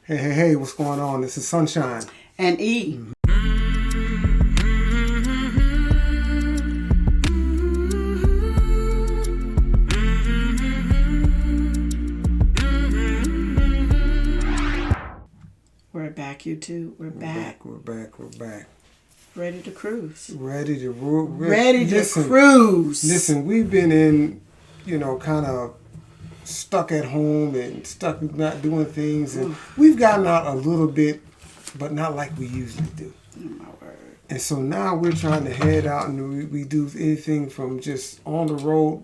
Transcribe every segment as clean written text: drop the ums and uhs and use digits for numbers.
Hey, what's going on? This is Sunshine. And E. We're back, you two. We're back. We're back. Ready to cruise. Ready to cruise. Listen, we've been in, kind of stuck at home and stuck not doing things. And we've gotten out a little bit, but not like we usually do. Oh, my word. And so now we're trying to head out and we do anything from just on the road,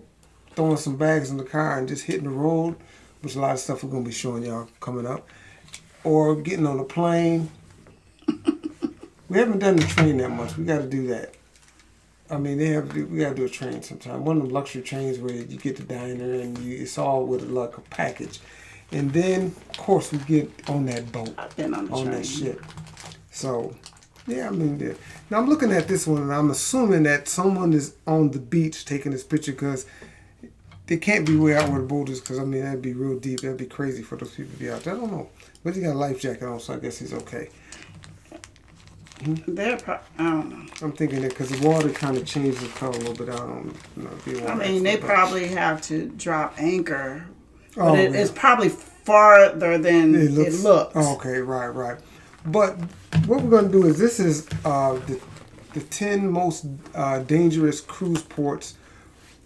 throwing some bags in the car and just hitting the road, which a lot of stuff we're going to be showing y'all coming up, or getting on a plane. We haven't done the train that much. We got to do that. I mean, we got to do a train sometime. One of the luxury trains where you get the diner and it's all with like a package. And then, of course, we get on that boat. I've been on the train. That ship. So, yeah, I mean, now I'm looking at this one and I'm assuming that someone is on the beach taking this picture because they can't be way out where the boat is because, I mean, that'd be real deep. That'd be crazy for those people to be out there. I don't know. But he got a life jacket on, so I guess he's okay. I don't know. I'm thinking that because the water kind of changed the color a little bit. I don't know. I mean, they probably have to drop anchor, but it's probably farther than it looks. Oh, okay, right. But what we're going to do is this is the 10 most dangerous cruise ports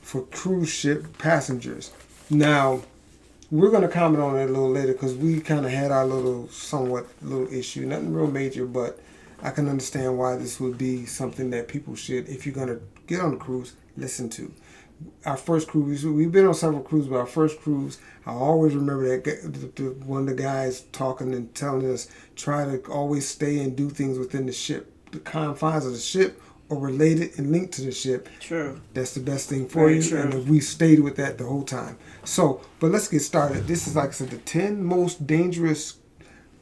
for cruise ship passengers. Now, we're going to comment on it a little later because we kind of had our little issue. Nothing real major, but I can understand why this would be something that people should, if you're going to get on a cruise, listen to. Our first cruise, we've been on several cruises, but our first cruise, I always remember that one of the guys talking and telling us, try to always stay and do things within the ship, the confines of the ship, or related and linked to the ship. True. That's the best thing for you. True. And we stayed with that the whole time. So, but let's get started. This is, like I said, the 10 most dangerous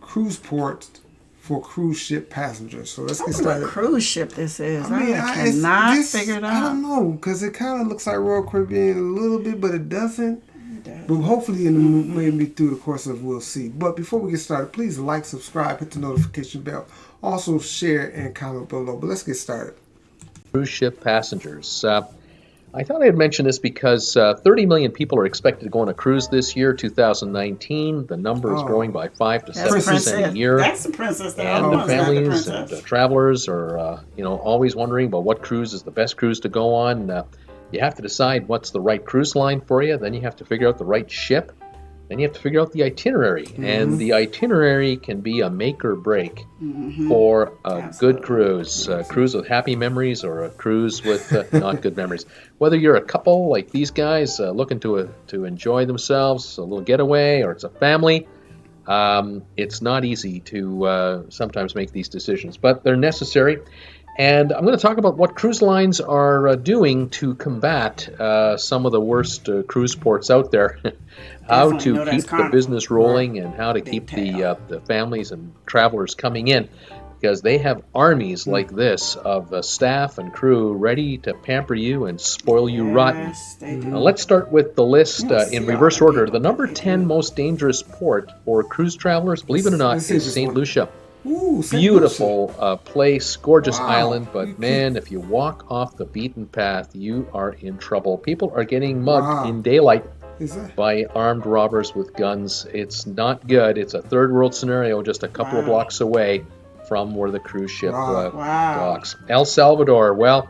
cruise ports for cruise ship passengers. So let's get started. What cruise ship this is? I cannot figure it out. I don't know, because it kind of looks like Royal Caribbean a little bit, but it doesn't. But hopefully maybe through the course of we'll see. But before we get started, please like, subscribe, hit the notification bell. Also share and comment below. But let's get started. Cruise ship passengers. I thought I'd mention this because 30 million people are expected to go on a cruise this year, 2019. The number is growing by 5 to 7% a year. That's the princess that and the families and travelers are, always wondering about what cruise is the best cruise to go on. You have to decide what's the right cruise line for you. Then you have to figure out the right ship. Then you have to figure out the itinerary. Mm-hmm. And the itinerary can be a make or break for a good cruise. A cruise with happy memories or a cruise with not good memories. Whether you're a couple like these guys looking to enjoy themselves, a little getaway, or it's a family, it's not easy to sometimes make these decisions. But they're necessary. And I'm going to talk about what cruise lines are doing to combat some of the worst cruise ports out there. How to keep the business rolling and how to keep the families and travelers coming in, because they have armies like this of staff and crew ready to pamper you and spoil you rotten. Now, let's start with the list in reverse order. The number 10 most dangerous port for cruise travelers, believe it or not, is St. Lucia. Ooh, beautiful place, gorgeous island, but man, if you walk off the beaten path, you are in trouble. People are getting mugged in daylight by armed robbers with guns. It's not good. It's a third world scenario just a couple of blocks away from where the cruise ship docks. El Salvador, well,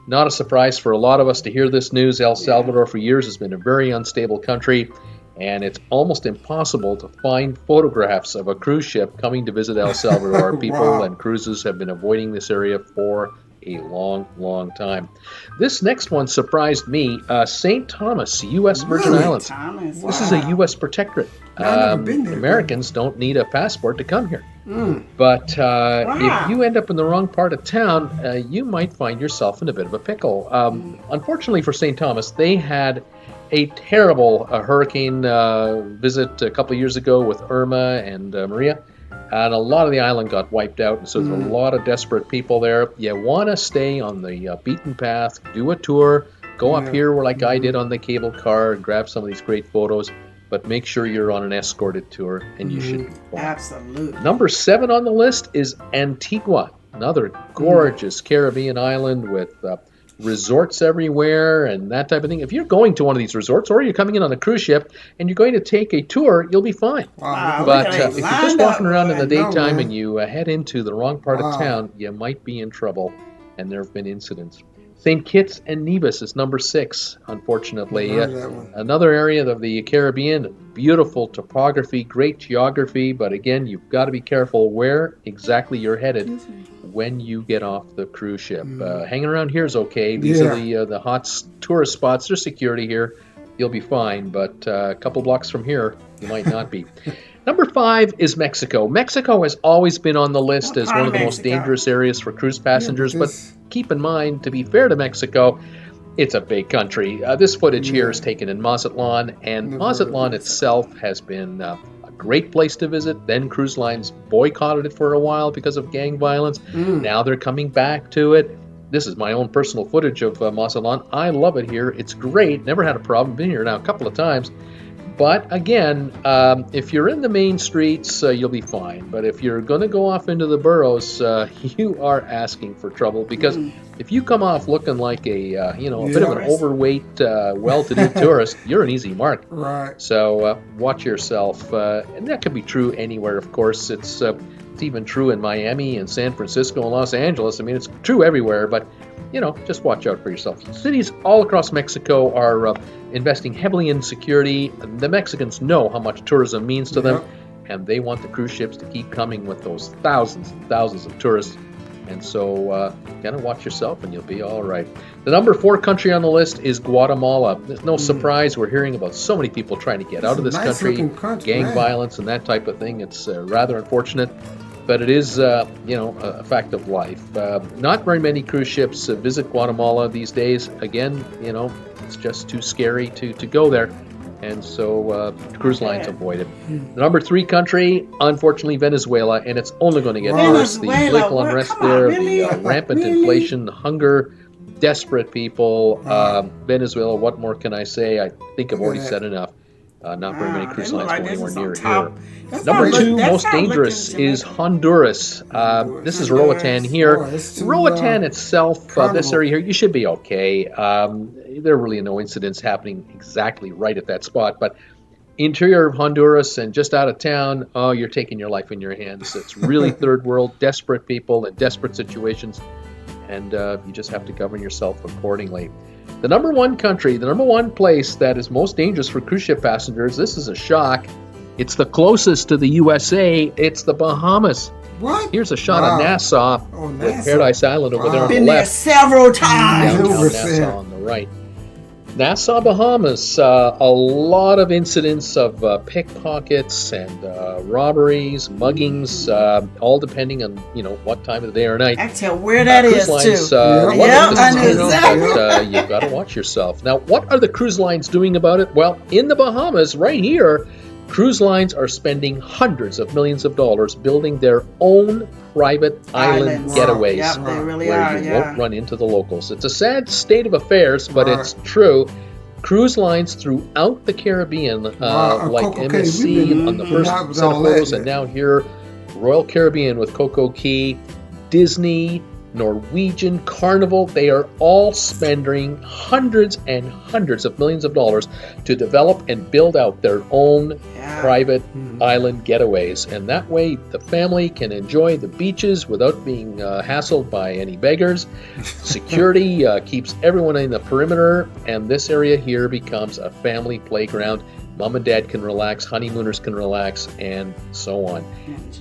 not a surprise for a lot of us to hear this news. El Salvador for years has been a very unstable country, and it's almost impossible to find photographs of a cruise ship coming to visit El Salvador. People and cruises have been avoiding this area for a long time. This next one surprised me. St. Thomas, U.S. Virgin Islands. This is a U.S. protectorate. Americans don't need a passport to come here. But if you end up in the wrong part of town, you might find yourself in a bit of a pickle. Unfortunately for St. Thomas, they had a terrible hurricane visit a couple of years ago with Irma and Maria. And a lot of the island got wiped out, and so there's a lot of desperate people there. You want to stay on the beaten path, do a tour, go up here like I did on the cable car and grab some of these great photos. but make sure you're on an escorted tour, and you should be fine. Absolutely. Number 7 on the list is Antigua, another gorgeous Caribbean island with resorts everywhere and that type of thing. If you're going to one of these resorts, or you're coming in on a cruise ship and you're going to take a tour, you'll be fine. Wow, but if you're just walking around in the daytime man. and you head into the wrong part of town, you might be in trouble, and there have been incidents. St. Kitts and Nevis is number 6, unfortunately. Another area of the Caribbean, beautiful topography, great geography, but again, you've got to be careful where exactly you're headed when you get off the cruise ship. Hanging around here is okay. These are the hot tourist spots. There's security here. You'll be fine, but a couple blocks from here, you might not be. Number 5 is Mexico. Mexico has always been on the list as one of the most dangerous areas for cruise passengers, but keep in mind, to be fair to Mexico, it's a big country. This footage here is taken in Mazatlan, and Mazatlan itself has been a great place to visit. Then cruise lines boycotted it for a while because of gang violence. Now they're coming back to it. This is my own personal footage of Mazatlan. I love it here. It's great. Never had a problem. Been here now a couple of times. But again, if you're in the main streets, you'll be fine. But if you're going to go off into the boroughs, you are asking for trouble, because if you come off looking like a bit of an overweight, well-to-do tourist, you're an easy mark. Right. So watch yourself, and that could be true anywhere. Of course, it's even true in Miami and San Francisco and Los Angeles. I mean, it's true everywhere. But just watch out for yourself. Cities all across Mexico are investing heavily in security. The Mexicans know how much tourism means to them, and they want the cruise ships to keep coming with those thousands and thousands of tourists. And so kind of watch yourself, and you'll be all right. The number 4 country on the list is Guatemala. There's no surprise. We're hearing about so many people trying to get out of this country, gang violence and that type of thing. It's rather unfortunate. But it is, a fact of life. Not very many cruise ships visit Guatemala these days. Again, it's just too scary to go there. And so cruise lines avoid it. The number 3 country, unfortunately, Venezuela. And it's only going to get worse. The political unrest there, the rampant inflation, the hunger, desperate people. Venezuela, what more can I say? I think I've already said enough. Not very many cruise lines go anywhere near here. Number 2 most dangerous is Honduras. This is Roatan here. Roatan itself, this area here, you should be okay. There are really no incidents happening exactly right at that spot, but interior of Honduras and just out of town, you're taking your life in your hands. It's really third world, desperate people in desperate situations, and you just have to govern yourself accordingly. The number 1 country, the number 1 place that is most dangerous for cruise ship passengers, this is a shock. It's the closest to the USA. It's the Bahamas. What? Here's a shot of Nassau with Paradise Island over there on the left. Been there several times. Downtown Nassau on the right. Nassau, Bahamas, a lot of incidents of pickpockets and robberies, muggings, all depending on what time of the day or night. I can tell where that is lines, too. I know exactly. But you've got to watch yourself. Now, what are the cruise lines doing about it? Well, in the Bahamas, right here, cruise lines are spending hundreds of millions of dollars building their own private island getaways, yep, they really where you won't run into the locals. It's a sad state of affairs, but it's true. Cruise lines throughout the Caribbean, like MSC on the first set of photos, and now here, Royal Caribbean with Coco Cay, Disney, Norwegian, Carnival, they are all spending hundreds and hundreds of millions of dollars to develop and build out their own private island getaways. And that way the family can enjoy the beaches without being hassled by any beggars. Security keeps everyone in the perimeter, and this area here becomes a family playground. Mom and dad can relax, honeymooners can relax, and so on.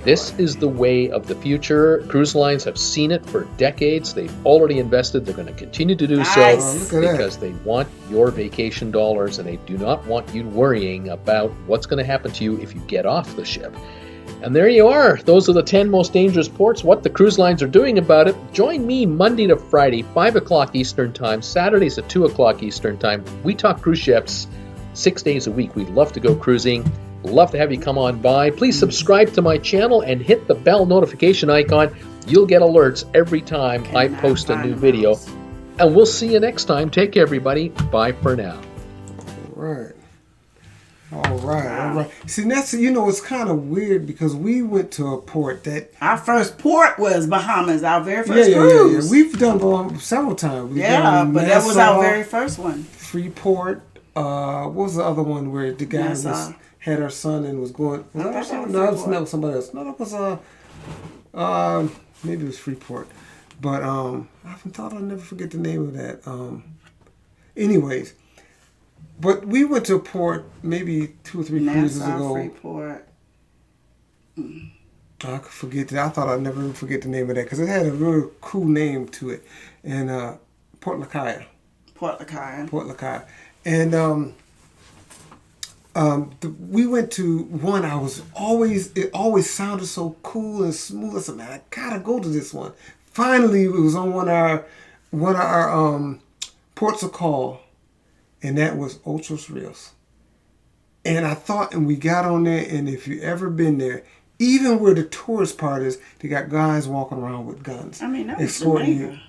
This is the way of the future. Cruise lines have seen it for decades. They've already invested. They're going to continue to do so because they want your vacation dollars, and they do not want you worrying about what's going to happen to you if you get off the ship. And there you are. Those are the 10 most dangerous ports, what the cruise lines are doing about it. Join me Monday to Friday, 5 o'clock Eastern Time, Saturdays at 2 o'clock Eastern Time. We talk cruise ships 6 days a week. We'd love to go cruising. Love to have you come on by. Please subscribe to my channel and hit the bell notification icon. You'll get alerts every time I post a new video. And we'll see you next time. Take care, everybody. Bye for now. All right. All right. See, that's it's kind of weird because we went to a port that our first port was Bahamas. Our very first cruise. Yeah. We've done Bahamas several times. We've done but Nassau, that was our very first one. Freeport. What was the other one where the guy had her son and was going? Was that her son? No, that was somebody else. No, that was maybe it was Freeport. But I thought I'll never forget the name of that. Anyways. But we went to a port maybe 2 or 3 cruises ago. Freeport. I could forget that. I thought I'd never forget the name of that because it had a really cool name to it. And Port Lakaia. And we went to one. It always sounded so cool and smooth. I said, man, I gotta go to this one. Finally, it was on one of our ports of call. And that was Ochos Rios. And I thought, and we got on there, and if you ever been there, even where the tourist part is, they got guys walking around with guns. I mean, that was Jamaica.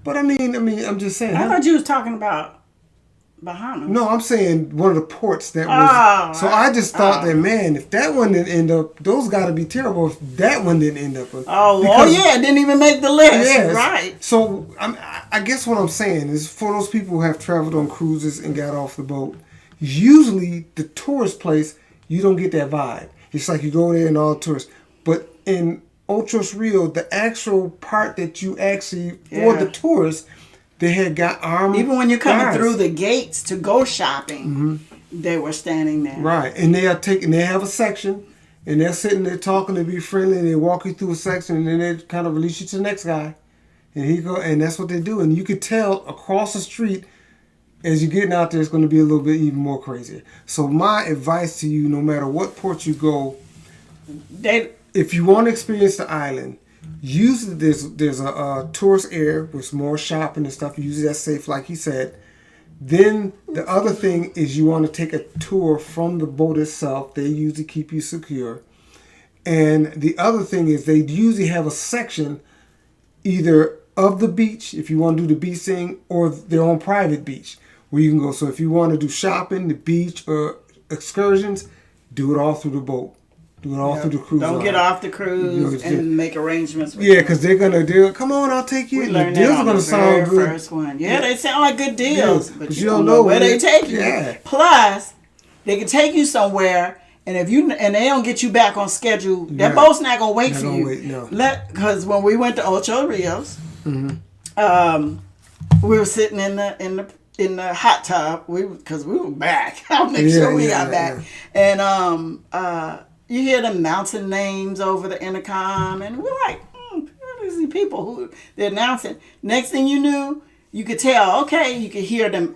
But I mean, I'm just saying. I thought you was talking about Bahamas. No, I'm saying one of the ports that was. So I just thought that, man, if that one didn't end up, those got to be terrible if that one didn't end up. It didn't even make the list. Yes. Right. So I guess what I'm saying is for those people who have traveled on cruises and got off the boat, usually the tourist place, you don't get that vibe. It's like you go there and all tourists. But in Ochos Rios, the actual part that you actually, for the tourists, they had got armed. Even when you're coming through the gates to go shopping, they were standing there. Right, and they have a section, and they're sitting there talking to be friendly, and they walk you through a section, and then they kind of release you to the next guy, and that's what they do, and you could tell across the street as you're getting out there, it's going to be a little bit even more crazier. So my advice to you, no matter what port you go, if you want to experience the island. Usually there's a tourist area with more shopping and stuff. Usually that's safe, like he said. Then the other thing is you want to take a tour from the boat itself. They usually keep you secure. And the other thing is they usually have a section either of the beach, if you want to do the beach thing, or their own private beach where you can go. So if you want to do shopping, the beach, or excursions, do it all through the boat. Do it all through the cruise. Don't get off the cruise and make arrangements with because they're going to do, come on, I'll take you. We learned the deals are going to sound good. First one. Yeah, they sound like good deals, but you don't know where they take you. Yeah. Plus, they can take you somewhere, and they don't get you back on schedule, that boat's not going to wait for you. Because when we went to Ochos Rios, we were sitting in the hot tub, because we were back. I'll make sure we got back. And you hear them announcing names over the intercom, and we're like, these people who they're announcing. Next thing you knew, you could tell, you could hear them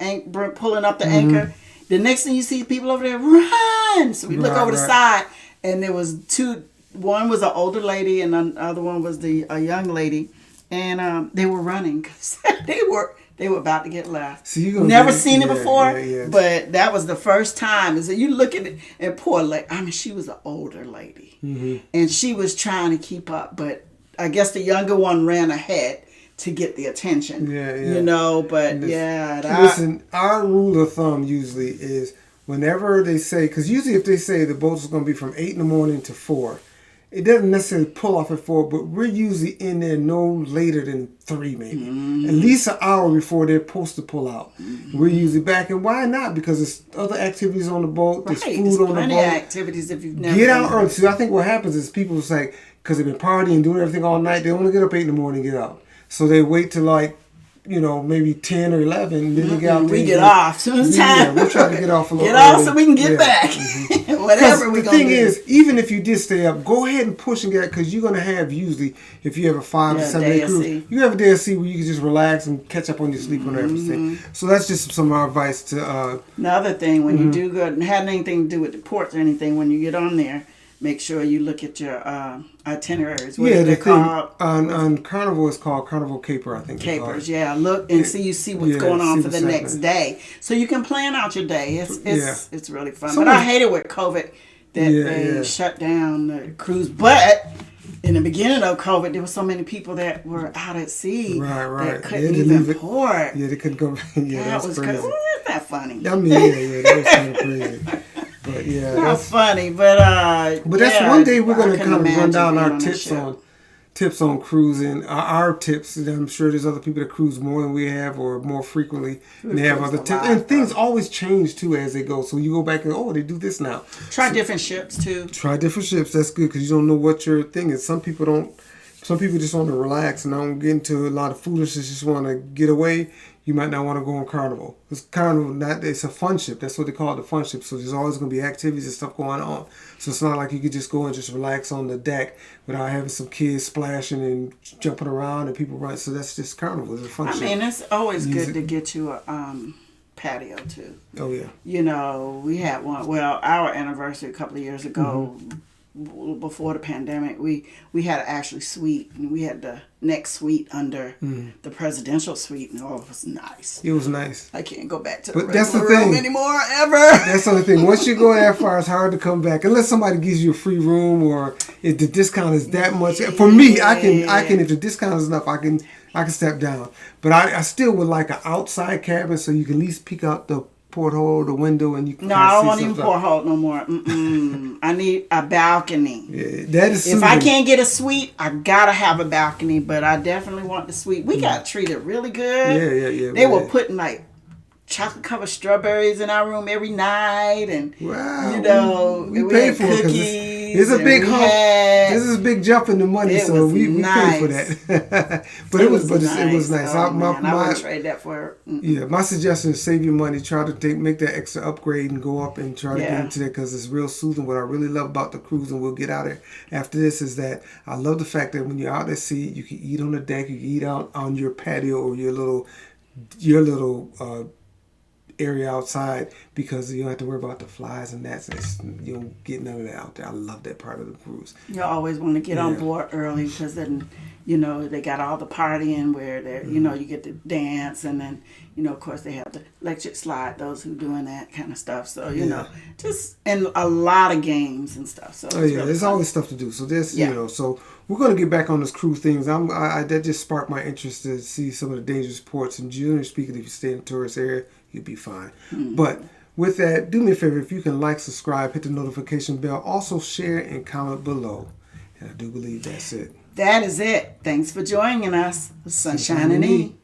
pulling up the anchor. The next thing you see, people over there, run! So we look over the side, and there was two. One was an older lady, and the other one was a young lady, and they were running because they were about to get left. So never seen it before, but that was the first time. Is that you look at it, and poor lady. I mean, she was an older lady, and she was trying to keep up, but I guess the younger one ran ahead to get the attention. Listen, our rule of thumb usually is whenever they say, because usually if they say the boat is going to be from 8 in the morning to 4. It doesn't necessarily pull off at 4, but we're usually in there no later than 3, maybe. At least an hour before they're supposed to pull out. We're usually back, and why not? Because there's other activities on the boat. There's food on the boat. Plenty of activities if you've never get out early. See, I think what happens is people say, because they've been partying, doing everything all night, they only get up 8 in the morning and get out. So they wait till maybe 10 or 11, and then they get out. We get off. So it's time. We're trying to get off a little early. Get off so we can get back. Whatever we the thing is, even if you did stay up, go ahead and push and get, because you're going to have usually, if you have a 5 to 7 day cruise, you have a day of sea where you can just relax and catch up on your sleep and everything. So that's just some of our advice to. Another thing, when you do go, and had anything to do with the ports or anything, when you get on there, make sure you look at your itineraries. What the thing on Carnival is called Carnival Caper, I think. Capers, look and see what's going on for the next day, so you can plan out your day. It's really fun. But I hate it with COVID that they shut down the cruise. But in the beginning of COVID, there were so many people that were out at sea that couldn't even port. Yeah, they couldn't go. That was crazy. Isn't that funny? I mean, that was kind of crazy. But yeah, that's funny. But that's yeah, one day we're gonna kind of run imagine down being our on that tips ship. on cruising. Our tips. And I'm sure there's other people that cruise more than we have or more frequently, and they have other tips. And things always change too as they go. So you go back and they do this now. Try different ships too. Try different ships. That's good because you don't know what your thing is. Some people don't. Some people just want to relax and don't get into a lot of foolishness. Just want to get away. You might not want to go on Carnival. Because Carnival, it's a fun ship. That's what they call it, the fun ship. So there's always going to be activities and stuff going on. So it's not like you could just go and just relax on the deck without having some kids splashing and jumping around and people running. So that's just Carnival. It's a fun ship. I mean, it's always good to get you a patio too. Oh, yeah. You know, we had one. Well, our anniversary a couple of years ago, before the pandemic, we had an actually suite, and we had the next suite under the presidential suite, and it was nice. It was nice. I can't go back to the that's the regular room thing. anymore ever. That's the other thing. Once you go that far, it's hard to come back unless somebody gives you a free room or if the discount is that much. For me, I can if the discount is enough, I can step down. But I still would like an outside cabin so you can at least peek out the porthole, the window, and you can. No, I don't want even porthole no more. I need a balcony. Yeah, that is. If I can't get a suite, I gotta have a balcony. But I definitely want the suite. We got treated really good. Yeah. They were putting like chocolate covered strawberries in our room every night, and wow, you know, we paid for it. It's a big hump. This is a big jump in the money, so we paid for that. but it was nice. Oh, I wouldn't trade that for. Yeah, my suggestion is save your money. Try to make that extra upgrade and go up and try to get into that because it's real soothing. What I really love about the cruise, and we'll get out there after this, is that I love the fact that when you're out at sea, you can eat on the deck, you can eat out on your patio or your little area outside because you don't have to worry about the flies and gnats. You don't get none of that out there. I love that part of the cruise. You always want to get on board early because then, you know, they got all the partying where they, you know, you get to dance, and then, you know, of course they have the electric slide, those who doing that kind of stuff. So, you know, just, and a lot of games and stuff. So there's always stuff to do. So there's, you know, so we're going to get back on those cruise things. That just sparked my interest to see some of the dangerous ports. And generally speaking, if you stay in the tourist area, you'll be fine. But with that, do me a favor, if you can like, subscribe, hit the notification bell, also share and comment below. And I do believe that's it. That is it. Thanks for joining us. Sunshine and E.